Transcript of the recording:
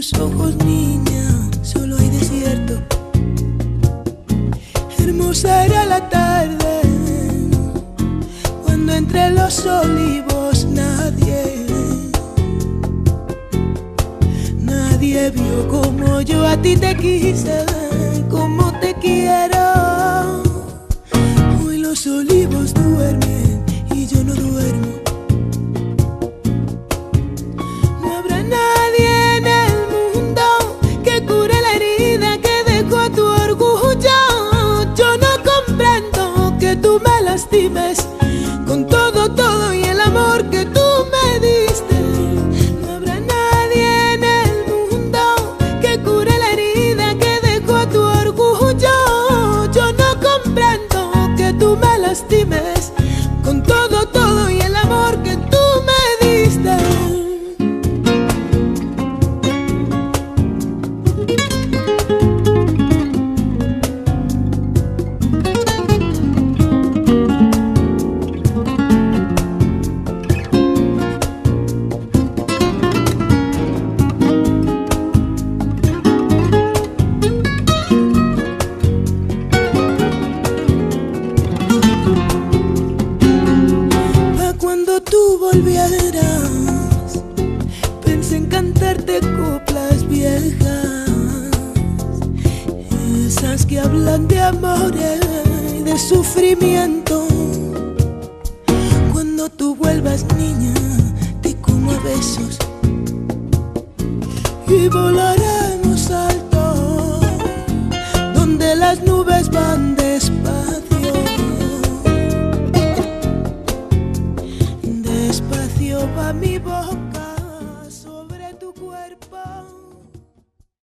tus ojos, niña, solo hay desierto. Hermosa era la tarde cuando entre los olivos nadie vio como yo a ti te quise, como te quiero. Hoy los olivos duermen y yo no duermo. No habrá nadie en el mundo que cure la herida que dejó tu orgullo. Yo no comprendo que tú me lastimes con todo y el amor que tú me diste. No habrá nadie en el mundo que cure la herida que dejó tu orgullo. Yo no comprendo que tú me lastimes con todo y el amor que tú me diste. Cuando tú volvieras, pensé en cantarte coplas viejas, esas que hablan de amores y de sufrimiento. Cuando tú vuelvas, niña, te como a besos y volaremos alto, donde las nubes van despacio. Despacio va mi boca.